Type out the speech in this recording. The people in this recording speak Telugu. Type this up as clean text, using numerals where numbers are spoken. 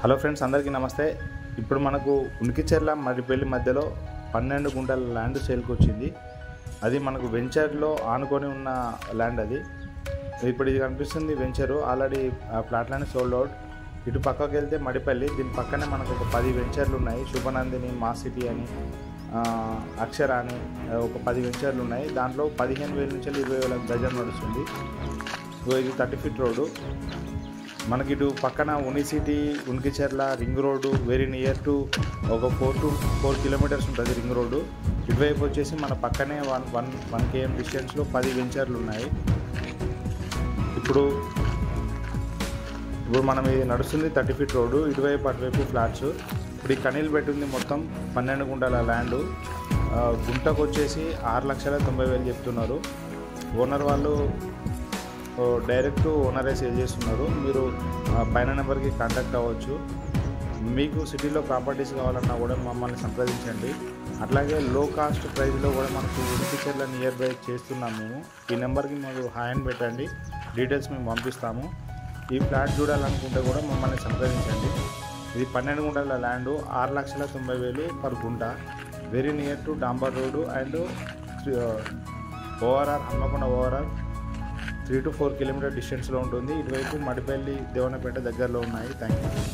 హలో ఫ్రెండ్స్, అందరికీ నమస్తే. ఇప్పుడు మనకు ఉనికిచెర్ల మరిపల్లి మధ్యలో 12 గుంటల ల్యాండ్ సేల్కి వచ్చింది. అది మనకు వెంచర్లో ఆనుకొని ఉన్న ల్యాండ్. అది ఇప్పుడు ఇది కనిపిస్తుంది వెంచరు. ఆల్రెడీ ప్లాట్లన్నీ సోల్డ్ అవుట్. ఇటు పక్కకి వెళ్తే మడిపల్లి, దీని పక్కనే మనకు ఒక 10 వెంచర్లు ఉన్నాయి. శుభనందిని, మా సిటీ అని, అక్షర అని ఒక 10 వెంచర్లు ఉన్నాయి. దాంట్లో 15,000 నుంచి 20,000 గజం నడుస్తుంది. ఇది 30 ఫీట్ రోడ్డు. మనకి ఇటు పక్కన ఉనిసిటీ, Unikicherla ring road very near to ఒక 4 కిలోమీటర్స్ ఉంటుంది రింగ్ రోడ్డు. ఇటువైపు వచ్చేసి మన పక్కనే 1 km డిస్టెన్స్లో 10 వెంచర్లు ఉన్నాయి. ఇప్పుడు మనం ఇది నడుస్తుంది 30 ఫీట్ రోడ్డు. ఇటువైపు అటువైపు ఫ్లాట్స్. ఇప్పుడు ఈ కనీలు పెట్టింది మొత్తం 12 గుంటల ల్యాండు. గుంటకు వచ్చేసి 6,90,000 చెప్తున్నారు. ఓనర్ వాళ్ళు డైరెక్ట్ ఓనరే సేల్ చేస్తున్నారు. మీరు పైన నెంబర్కి కాంటాక్ట్ అవ్వచ్చు. మీకు సిటీలో ప్రాపర్టీస్ కావాలన్నా కూడా మమ్మల్ని సంప్రదించండి. అట్లాగే లో కాస్ట్ ప్రైస్లో కూడా మనకు ఉనికిచెర్ల నియర్ బై చేస్తున్నాం మేము. ఈ నెంబర్కి మీరు హాయ్ అని పెట్టండి, డీటెయిల్స్ మేము పంపిస్తాము. ఈ ఫ్లాట్ చూడాలనుకుంటే కూడా మమ్మల్ని సంప్రదించండి. ఇది 12 గుంటల ల్యాండు, 6,90,000 పర్ గుంట. వెరీ నియర్ టు డాంబర్ road and ORR, Hanmakonda ORR 3 to 4 kilometre డిస్టెన్స్లో ఉంటుంది. ఇటువైపు మడిపల్లి, దేవనపేట దగ్గరలో ఉన్నాయి. Thank you.